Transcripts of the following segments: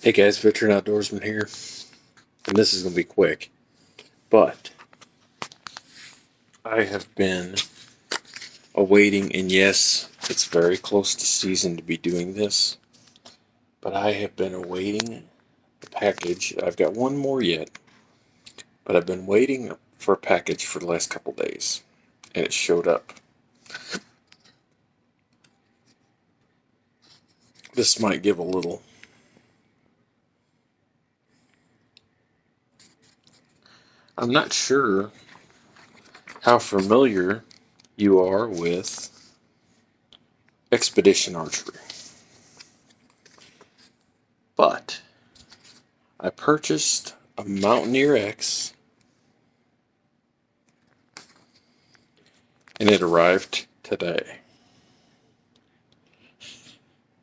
Hey guys, Veteran Outdoorsman here, and this is going to be quick, but I have been awaiting, and yes, it's very close to season to be doing this, but I have been awaiting a package. I've got one more yet, but I've been waiting for a package for the last couple days, and it showed up. This might give a little. I'm not sure how familiar you are with Xpedition archery, but I purchased a Mountaineer X, and it arrived today.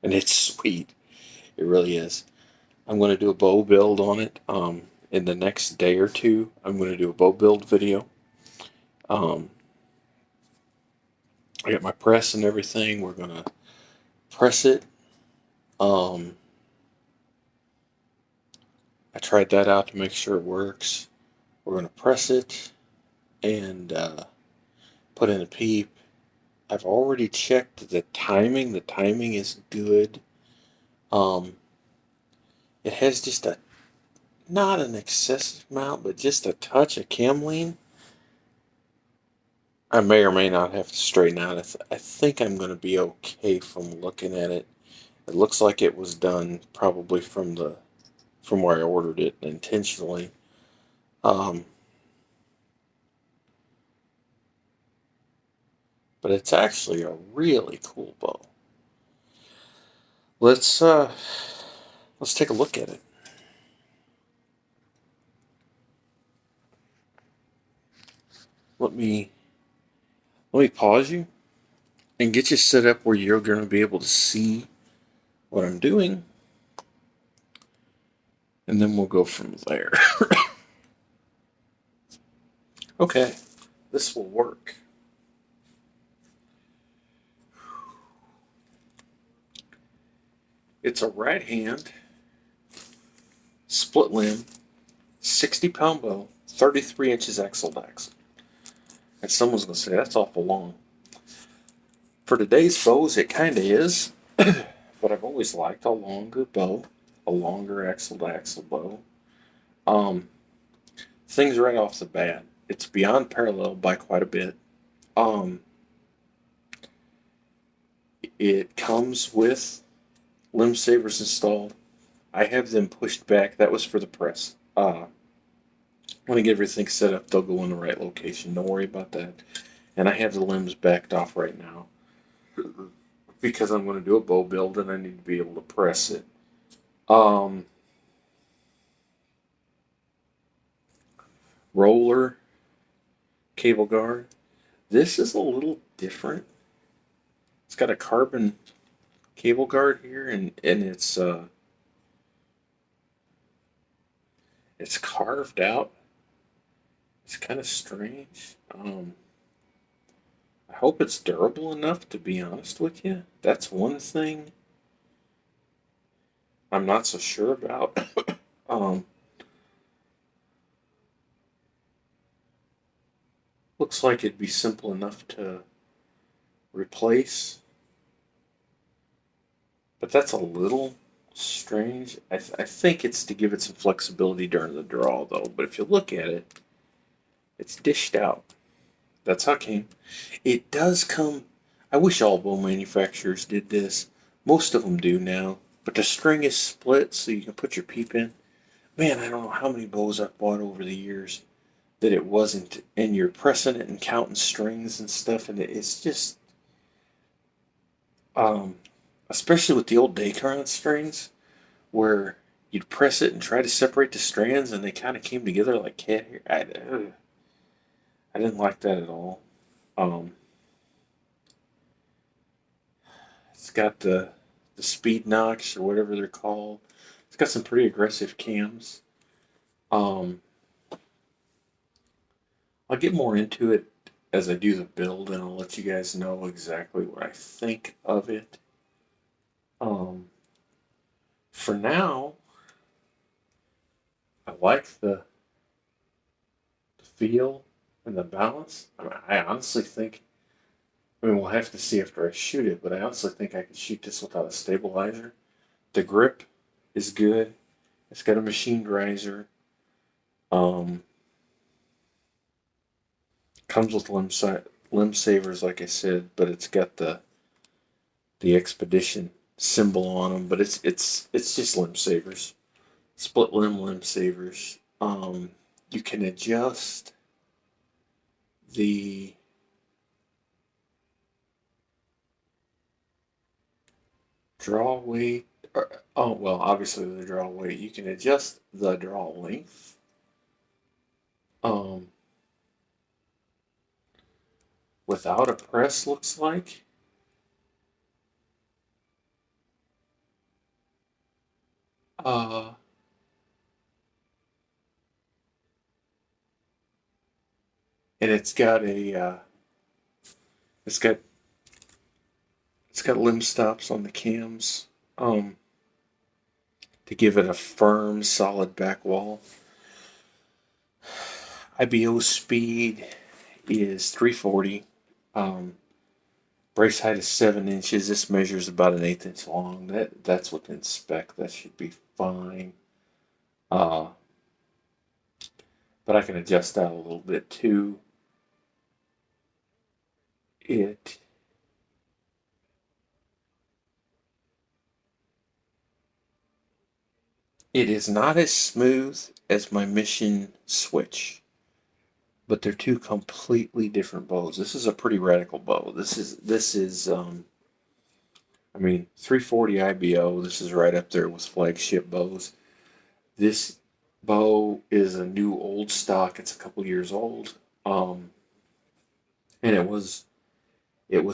And it's sweet. It really is. I'm going to do a bow build on it in the next day or two. I'm going to do a bow build video. I got my press and everything. We're going to press it. I tried that out to make sure it works. We're going to press it and put in a peep. I've already checked the timing. The timing is good. It has just not an excessive amount, but just a touch of camlean. I may or may not have to straighten out. I think I'm going to be okay from looking at it. It looks like it was done probably from where I ordered it intentionally. But it's actually a really cool bow. Let's take a look at it. Let me pause you and get you set up where you're going to be able to see what I'm doing, and then we'll go from there. Okay, this will work. It's a right hand, split limb, 60-pound bow, 33 inches axle to axle. And someone's going to say, that's awful long. For today's bows, it kind of is. But I've always liked a longer bow, a longer axle to axle bow. Things right off the bat, it's beyond parallel by quite a bit. It comes with limb savers installed. I have them pushed back. That was for the press. When I get everything set up, they'll go in the right location. Don't worry about that. And I have the limbs backed off right now because I'm going to do a bow build and I need to be able to press it. Roller cable guard. This is a little different. It's got a carbon cable guard here, and it's carved out. It's kind of strange. I hope it's durable enough, to be honest with you. That's one thing I'm not so sure about. Looks like it'd be simple enough to replace, but that's a little strange. I think it's to give it some flexibility during the draw, though. But if you look at it, it's dished out. That's how it came. It does come. I wish all bow manufacturers did this. Most of them do now. But the string is split so you can put your peep in. Man, I don't know how many bows I've bought over the years that it wasn't. And you're pressing it and counting strings and stuff. And it's just, especially with the old Dacron strings, where you'd press it and try to separate the strands and they kind of came together like cat hair. I didn't like that at all. It's got the speed knocks or whatever they're called. It's got some pretty aggressive cams. I'll get more into it as I do the build, and I'll let you guys know exactly what I think of it. For now, like the feel and the balance. I mean, I honestly think. I mean, we'll have to see after I shoot it, but I honestly think I could shoot this without a stabilizer. The grip is good. It's got a machined riser. Um, Comes with limb savers, like I said, but it's got the Xpedition symbol on them. But it's just limb savers, split limb savers. You can adjust the draw weight. Oh well, obviously the draw weight. You can adjust the draw length. Um, Without a press, looks like. Uh, and it's got it's got limb stops on the cams. Um, to give it a firm, solid back wall. IBO speed is 340. Um, Brace height is 7 inches. This measures about an eighth inch long. That's within spec. That should be fine. Uh, but I can adjust that a little bit too. It it is not as smooth as my Mission Switch, but they're two completely different bows. This is a pretty radical bow. This is I mean 340 IBO. This is right up there with flagship bows. This bow is a new old stock. It's a couple years old. And it was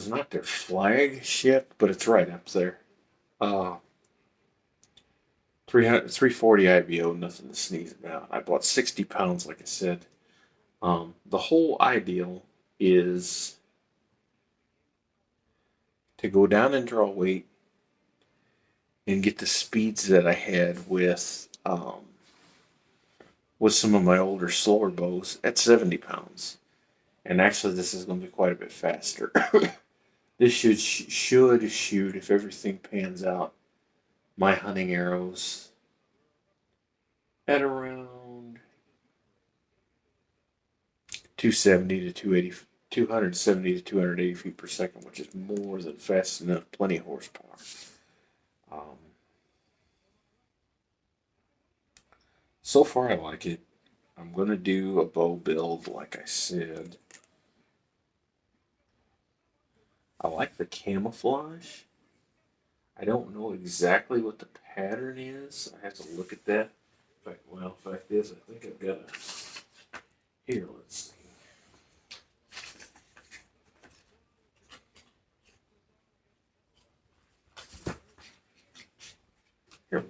not their flagship, but it's right up there. Uh 340 IBO, nothing to sneeze about. I bought 60 pounds, like I said. The whole ideal is to go down and draw weight and get the speeds that I had with some of my older, slower bows at 70 pounds. And actually, this is going to be quite a bit faster. This should shoot, if everything pans out, my hunting arrows at around 270 to 280, 270 to 280 feet per second, which is more than fast enough, plenty of horsepower. Um, so far, I like it. I'm going to do a bow build, like I said. I like the camouflage. I don't know exactly what the pattern is. I have to look at that. Fact is, I think I've got a. Here, let's see. Here we go.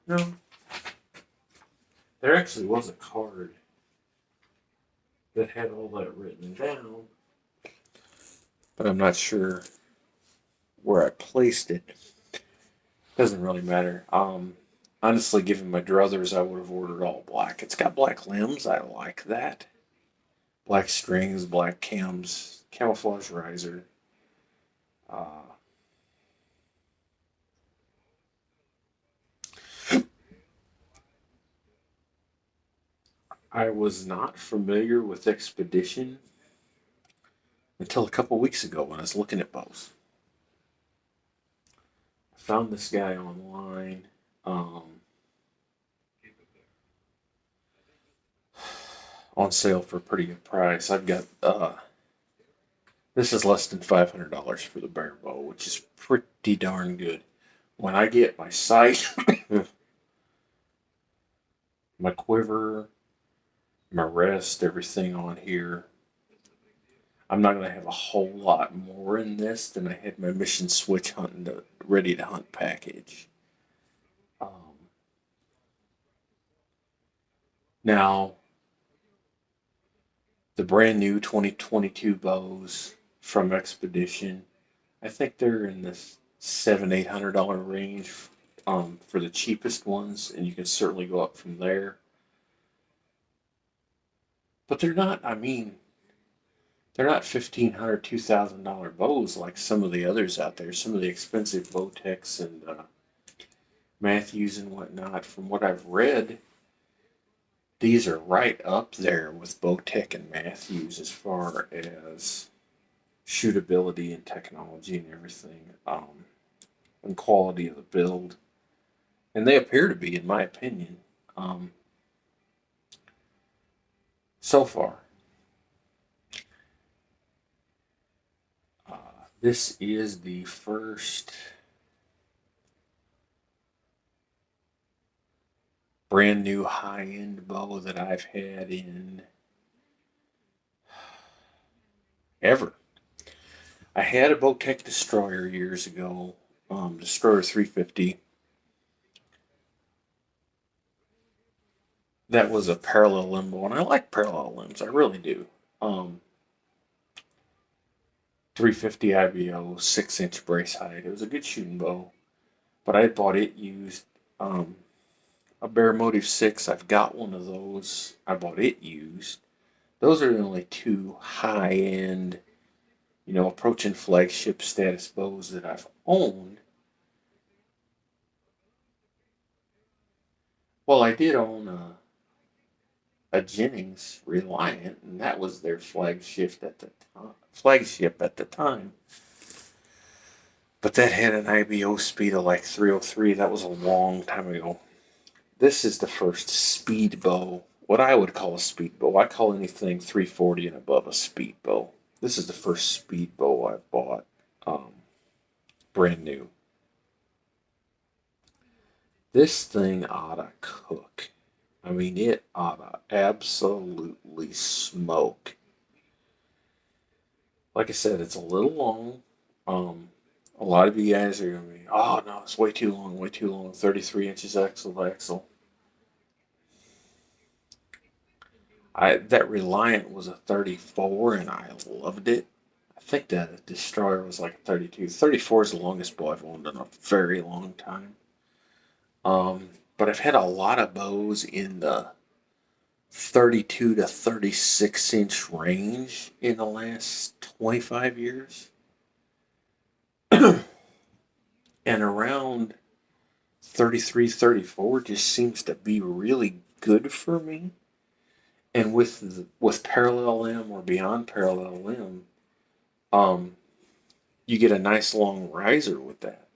No. There actually was a card that had all that written down, but I'm not sure where I placed it. Doesn't really matter. Honestly, given my druthers, I would have ordered all black. It's got black limbs. I like that. Black strings, black cams, camouflage riser. Uh, I was not familiar with Xpedition until a couple weeks ago when I was looking at bows. I found this guy online. On sale for a pretty good price. I've got this is less than $500 for the bear bow, which is pretty darn good. When I get my sight, my quiver, my rest, everything on here, I'm not going to have a whole lot more in this than I had my Mission Switch ready to hunt package. Now, the brand new 2022 bows from Xpedition, I think they're in the $700-800 range for the cheapest ones, and you can certainly go up from there. but they're not. I mean, they're not $1,500, $2,000 bows like some of the others out there. Some of the expensive Bowtechs and Matthews and whatnot. From what I've read, these are right up there with Bowtech and Matthews as far as shootability and technology and everything, and quality of the build. And they appear to be, in my opinion, um, so far. Uh, this is the first brand new high end bow that I've had in ever. I had a Bowtech Destroyer years ago, Destroyer 350. That was a parallel limb bow, and I like parallel limbs. I really do. Um, 350 IBO, 6-inch brace height. It was a good shooting bow, but I bought it used. Um, a Bear Motive 6. I've got one of those. I bought it used. Those are the only two high end, approaching flagship status bows that I've owned. Well, I did own a Jennings Reliant, and that was their flagship at the time. But that had an IBO speed of like 303. That was a long time ago. This is the first speed bow, what I would call a speed bow. I call anything 340 and above a speed bow. This is the first speed bow I bought, brand new. This thing oughta cook. I mean, it oughta absolutely smoke. Like I said, it's a little long. A lot of you guys are gonna be, oh no, it's way too long, way too long. 33 inches axle to axle. That Reliant was a 34, and I loved it. I think the Destroyer was like a 32. 34 is the longest bow I've owned in a very long time. But I've had a lot of bows in the 32 to 36 inch range in the last 25 years. And around 33, 34 just seems to be really good for me. And with parallel limb or beyond parallel limb, you get a nice long riser with that.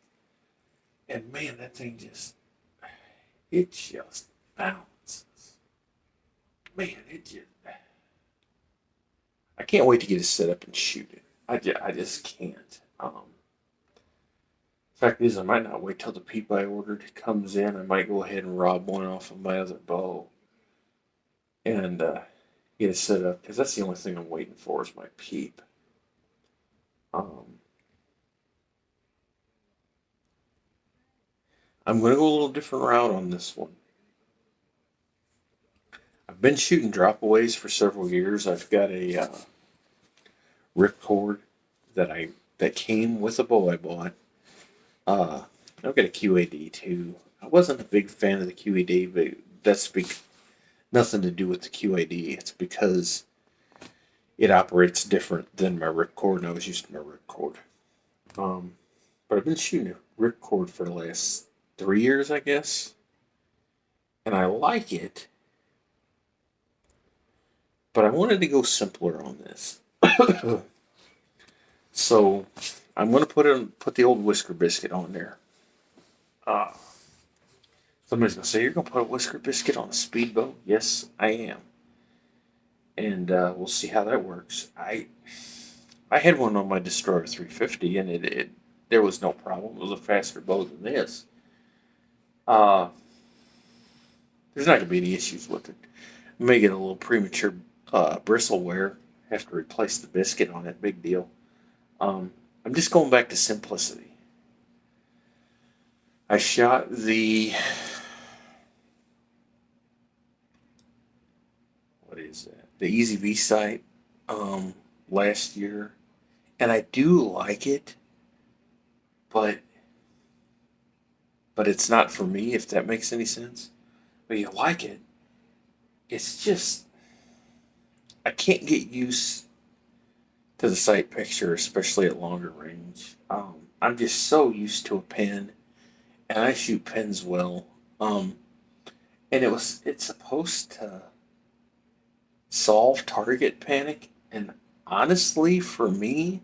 And man, that thing it just bounces. Man, I can't wait to get it set up and shoot it. I just can't. Fact is, I might not wait till the peep I ordered comes in. I might go ahead and rob one off of my other bow and get it set up, because that's the only thing I'm waiting for is my peep. I'm going to go a little different route on this one. I've been shooting dropaways for several years. I've got a ripcord that came with a bow I bought. I've got a QAD too. I wasn't a big fan of the QAD, but that's nothing to do with the QAD. It's because it operates different than my ripcord, and I was used to my ripcord. But I've been shooting a ripcord for the last 3 years, I guess, and I like it. But I wanted to go simpler on this. So I'm going to put the old Whisker Biscuit on there. Somebody's going to say, you're going to put a Whisker Biscuit on a speedboat? Yes, I am. And we'll see how that works. I had one on my Destroyer 350, and there was no problem. It was a faster bow than this. There's not going to be any issues with it. I may get a little premature bristle wear. Have to replace the biscuit on it. Big deal. I'm just going back to simplicity. I shot the the Easy V sight last year, and I do like it, but it's not for me, if that makes any sense. But you like it. It's just I can't get used to the sight picture, especially at longer range. I'm just so used to a pen, and I shoot pens well. Um, and it's supposed to solve target panic, and honestly, for me,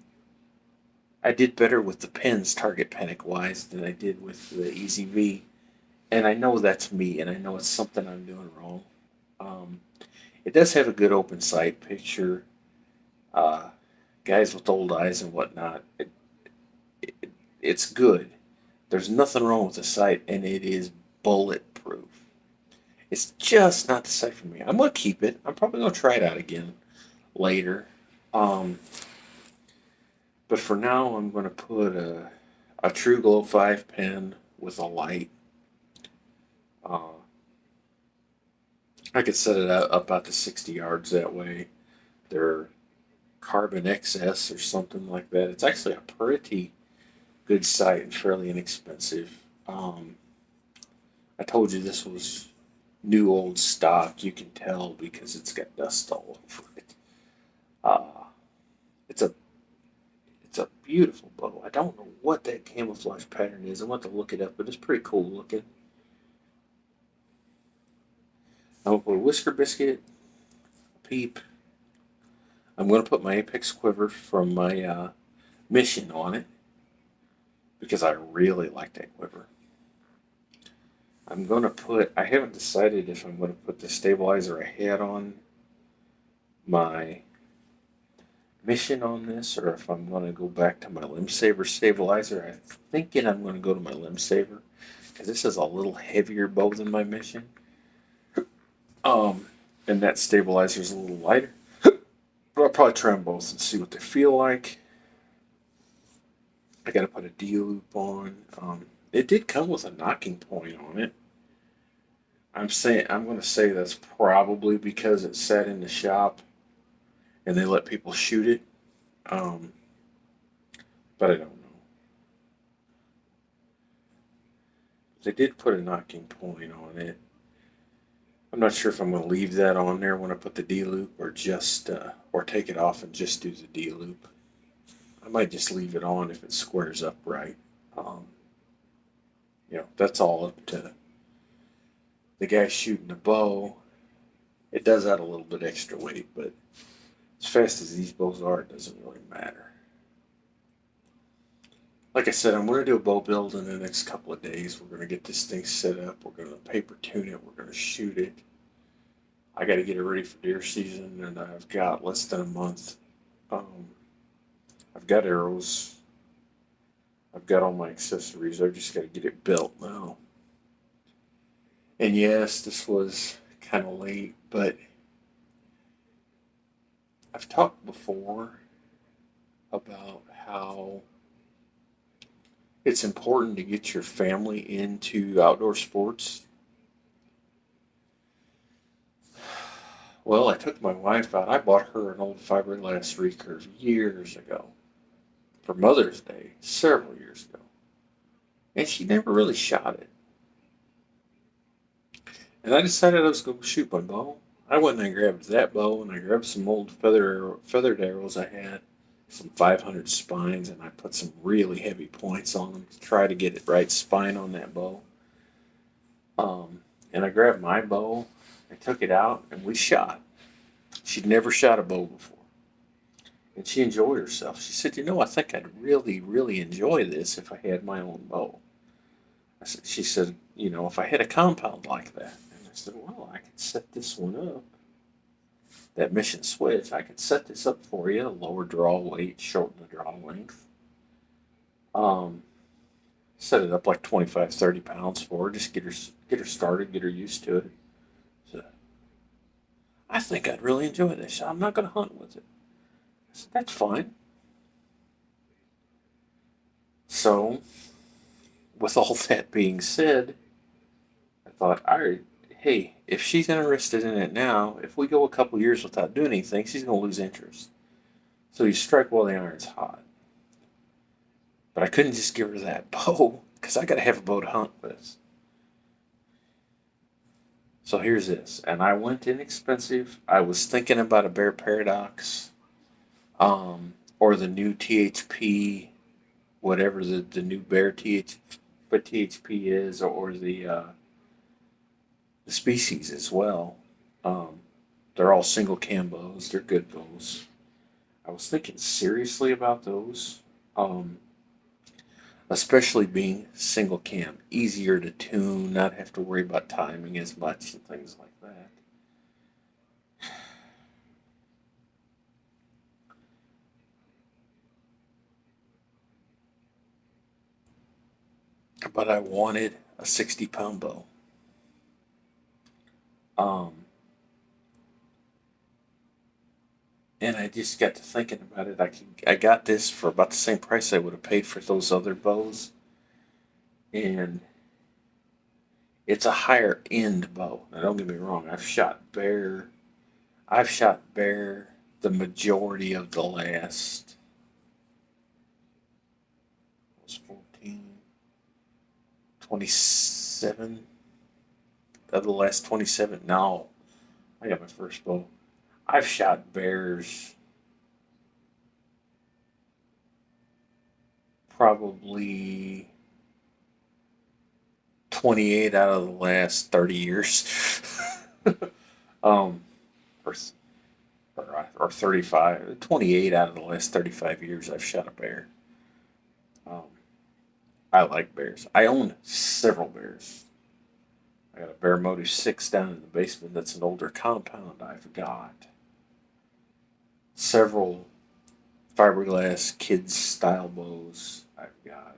I did better with the pens target panic wise than I did with the Easy V. And I know that's me, and I know it's something I'm doing wrong. Um, it does have a good open sight picture. Uh, Guys with old eyes and whatnot, it, it's good. There's nothing wrong with the sight, and it is bulletproof. It's just not the sight for me. I'm gonna keep it. I'm probably gonna try it out again later. Um, but for now, I'm gonna put a True Glow 5 pen with a light. Uh, I could set it up out to 60 yards that way. They're Carbon XS or something like that. It's actually a pretty good sight and fairly inexpensive. I told you this was new old stock. You can tell because it's got dust all over it. Uh, it's a it's a beautiful bow. I don't know what that camouflage pattern is. I want to look it up, but it's pretty cool looking. I'm gonna put a whisker biscuit, a peep. I'm gonna put my Apex quiver from my mission on it because I really like that quiver. I'm gonna put. I haven't decided if I'm gonna put the stabilizer I had on my mission on this or if I'm gonna go back to my limb saver stabilizer. I'm thinking I'm gonna go to my limb saver because this is a little heavier bow than my mission. And that stabilizer is a little lighter. But I'll probably try them both and see what they feel like. I got to put a D loop on. It did come with a knocking point on it. I'm going to say that's probably because it sat in the shop and they let people shoot it. Um, but I don't know. They did put a knocking point on it. I'm not sure if I'm going to leave that on there when I put the D loop or just or take it off and just do the D loop. I might just leave it on if it squares up right. Um, that's all up to the guy shooting the bow. It does add a little bit extra weight, but as fast as these bows are, it doesn't really matter. Like I said, I'm going to do a bow build in the next couple of days. We're going to get this thing set up. We're going to paper tune it. We're going to shoot it. I got to get it ready for deer season, and I've got less than a month. I've got arrows. I've got all my accessories. I've just got to get it built now. And yes, this was kind of late, but I've talked before about how it's important to get your family into outdoor sports. Well, I took my wife out. I bought her an old fiberglass recurve years ago for Mother's Day, several years ago. And she never really shot it. And I decided I was going to shoot my bow. I went and I grabbed that bow and I grabbed some old feathered arrows I had, some 500 spines, and I put some really heavy points on them to try to get it right spine on that bow. And I grabbed my bow, I took it out, and we shot. She'd never shot a bow before. And she enjoyed herself. She said, I think I'd really, really enjoy this if I had my own bow. She said, if I had a compound like that. And I said, well, I could set this one up. That mission switch, I could set this up for you, lower draw weight, shorten the draw length. Set it up like 25, 30 pounds for her, just get her started, get her used to it. So, I think I'd really enjoy this. I'm not going to hunt with it. I said, that's fine. So, with all that being said, I thought, all right, hey, if she's interested in it now, if we go a couple years without doing anything, she's going to lose interest. So you strike while the iron's hot. But I couldn't just give her that bow, because I got to have a bow to hunt with. So here's this, and I went inexpensive. I was thinking about a Bear Paradox, or the new THP, whatever the new Bear THP is, or the species as well. Um, they're all single cam bows. They're good bows. I was thinking seriously about those, um, especially being single cam, easier to tune, not have to worry about timing as much and things like that. But I wanted a 60-pound bow. Um, and I just got to thinking about it. I got this for about the same price I would have paid for those other bows, and it's a higher end bow. Now, don't get me wrong. I've shot bear the majority of the last was 14, 27 of the last 27. No, I got my first bow. I've shot bears probably 28 out of the last 30 years. um, or, or 35. 28 out of the last 35 years I've shot a bear. Um, I like bears. I own several bears. I got a Bear Motive 6 down in the basement that's an older compound. I've got several fiberglass kids style bows. I've got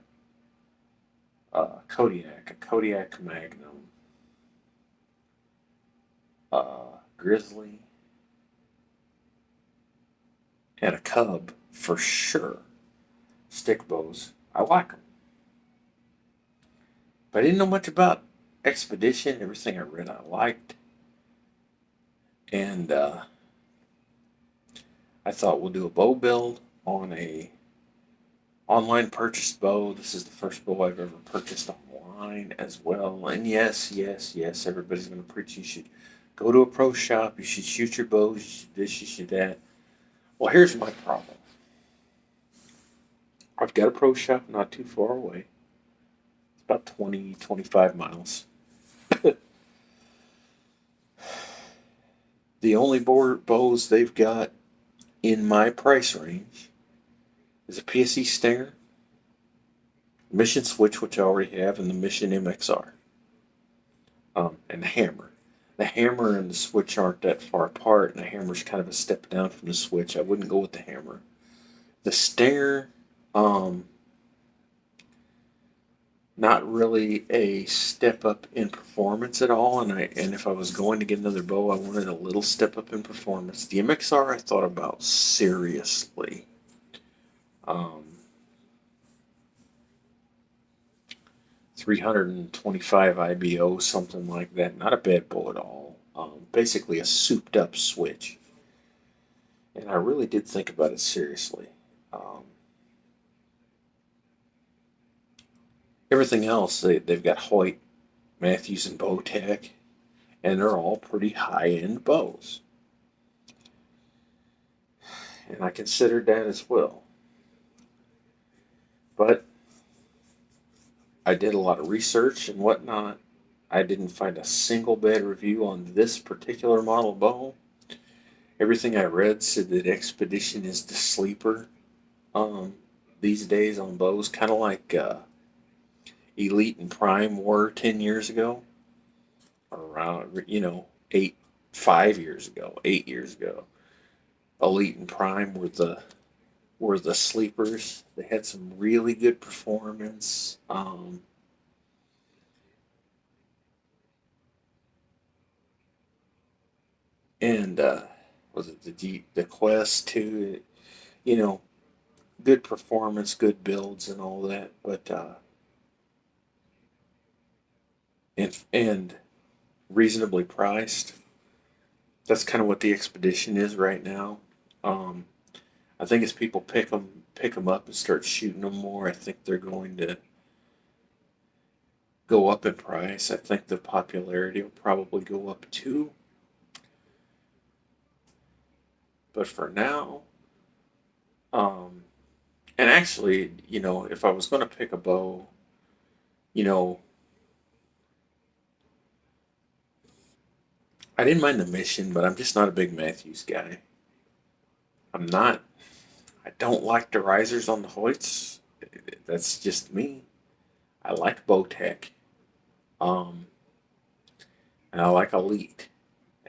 a Kodiak Magnum, Grizzly, and a Cub for sure. Stick bows. I like them. But I didn't know much about Xpedition. Everything I read I liked. And I thought we'll do a bow build on a online purchased bow. This is the first bow I've ever purchased online as well. And yes, everybody's going to preach you should go to a pro shop, you should shoot your bows, you should this, you should that. Well, here's my problem. I've got a pro shop not too far away. It's about 20, 25 miles. The only bows they've got in my price range is a PSE Stinger, Mission Switch, which I already have, and the Mission MXR, and the Hammer. The Hammer and the Switch aren't that far apart, and the Hammer's kind of a step down from the Switch. I wouldn't go with the Hammer. The Stinger, not really a step up in performance at all, and if I was going to get another bow, I wanted a little step up in performance. The MXR I thought about seriously. Um, 325 IBO, something like that. Not a bad bow at all. Basically a souped up Switch. And I really did think about it seriously. Um, Everything else, they've got Hoyt, Matthews, and Bowtech, and they're all pretty high end bows. And I considered that as well. But I did a lot of research and whatnot. I didn't find a single bad review on this particular model bow. Everything I read said that Xpedition is the sleeper these days on bows, kind of like Elite and Prime were 10 years ago, or around, 5 years ago, 8 years ago. Elite and Prime were the sleepers. They had some really good performance. And was it the Quest too? You know, good performance, good builds, and all that. But and reasonably priced. That's kind of what the Xpedition is right now. Um, I think as people pick them up and start shooting them more, I think they're going to go up in price. I think the popularity will probably go up too. But for now, um, and actually, if I was going to pick a bow, you know, I didn't mind the mission, but I'm just not a big Matthews guy. I'm not. I don't like the risers on the Hoyts. That's just me. I like Bowtech. Um, and I like Elite.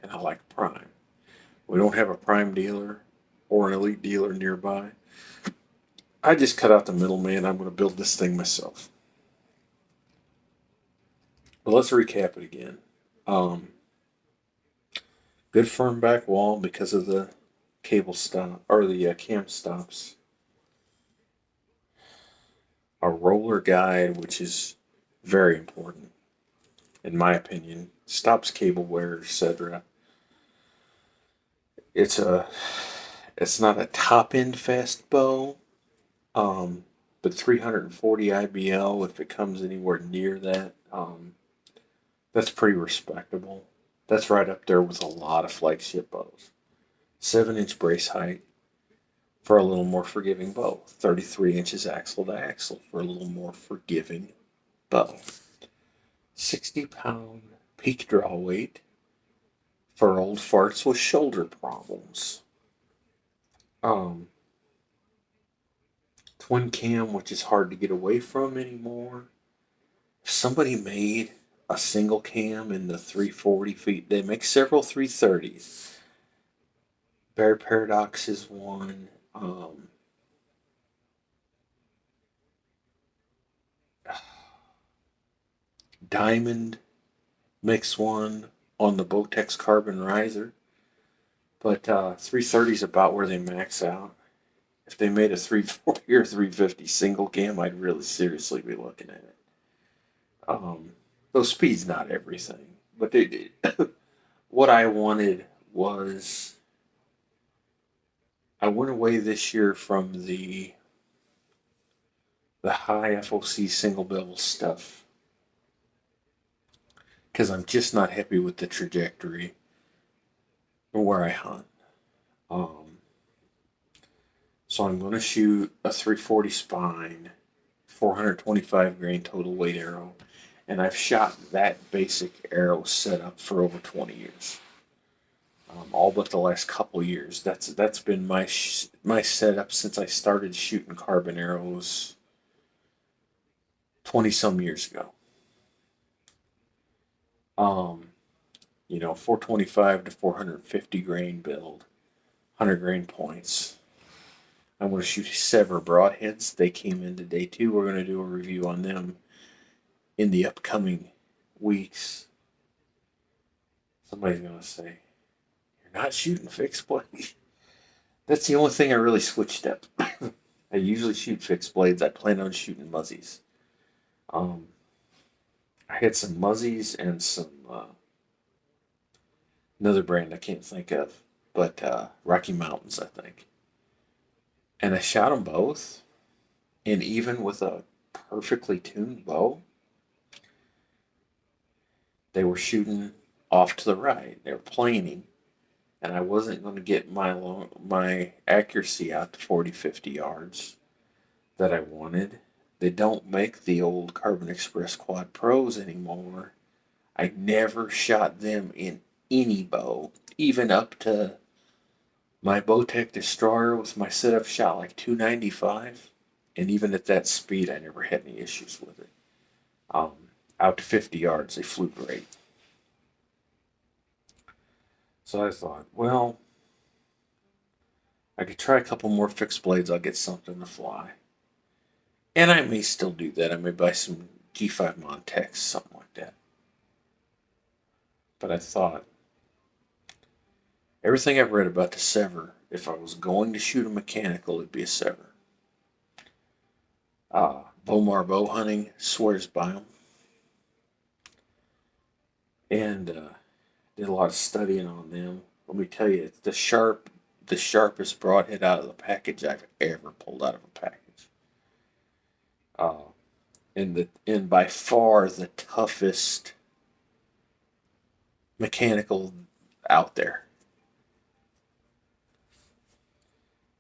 And I like Prime. We don't have a Prime dealer or an Elite dealer nearby. I just cut out the middleman. I'm going to build this thing myself. But let's recap it again. Um, Good firm back wall because of the cable stop or the cam stops. A roller guide, which is very important in my opinion. Stops cable wear, etc. It's a it's not a top end fast bow, um, but 340 IBL if it comes anywhere near that, that's pretty respectable. That's right up there with a lot of flagship bows. 7-inch brace height for a little more forgiving bow. 33 inches axle to axle for a little more forgiving bow. 60-pound peak draw weight for old farts with shoulder problems. Um, Twin cam, which is hard to get away from anymore. If somebody made a single cam in the 340 feet, they make several 330s. Bear Paradox is one. Diamond makes one on the Botex Carbon Riser. But 330 is about where they max out. If they made a 340 or 350 single cam, I'd really seriously be looking at it. Um, though speed's not everything. But what I wanted was I went away this year from the high FOC single bevel stuff because I'm just not happy with the trajectory or where I hunt. Um, so I'm going to shoot a 340 spine, 425 grain total weight arrow, and I've shot that basic arrow setup for over 20 years. All but the last couple years. That's been my setup since I started shooting carbon arrows 20 some years ago. Um, 425 to 450 grain build, 100 grain points. I'm going to shoot Sever broadheads. They came in today too. We're going to do a review on them in the upcoming weeks. Somebody's going to say, "You're not shooting fixed blade." That's the only thing I really switched up. I usually shoot fixed blades. I plan on shooting muzzies. Um, I had some muzzies and some another brand I can't think of, but Rocky Mountains, I think. And I shot them both, and even with a perfectly tuned bow, they were shooting off to the right. They were planing, and I wasn't going to get my accuracy out to 40, 50 yards that I wanted. They don't make the old Carbon Express Quad Pros anymore. I never shot them in any bow, even up to my Bowtech Destroyer with my setup shot like 295, and even at that speed, I never had any issues with it. Um, Out to 50 yards, they flew great. So I thought, well, I could try a couple more fixed blades. I'll get something to fly. And I may still do that. I may buy some G5 Montex, something like that. But I thought, everything I've read about the Sever, if I was going to shoot a mechanical, it'd be a Sever. Bomar bow hunting swears by them. And did a lot of studying on them. Let me tell you, it's the sharpest broadhead out of the package I've ever pulled out of a package. Uh, and by far the toughest mechanical out there.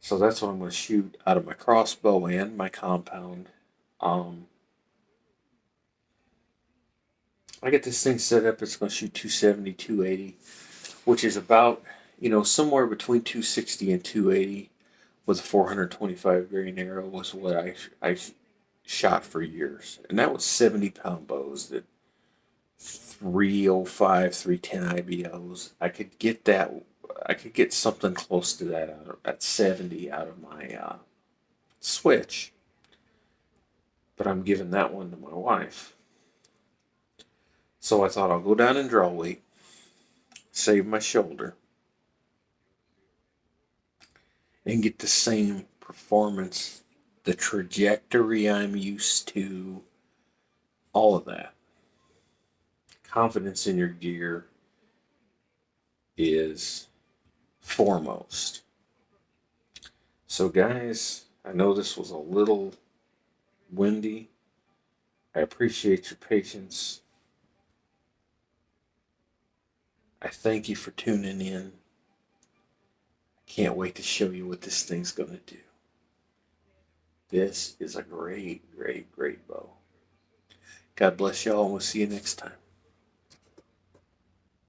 So that's what I'm going to shoot out of my crossbow and my compound. Um, I get this thing set up. It's going to shoot 270, 280, which is about, somewhere between 260 and 280 with a 425 grain arrow was what I shot for years. And that was 70-pound bows that 305, 310 IBOs. I could get something close to that out of at 70 out of my Switch. But I'm giving that one to my wife. So I thought I'll go down and draw weight, save my shoulder, and get the same performance, the trajectory I'm used to, all of that. Confidence in your gear is foremost. So, guys, I know this was a little windy. I appreciate your patience. I thank you for tuning in. I can't wait to show you what this thing's going to do. This is a great, great, great bow. God bless y'all, and we'll see you next time.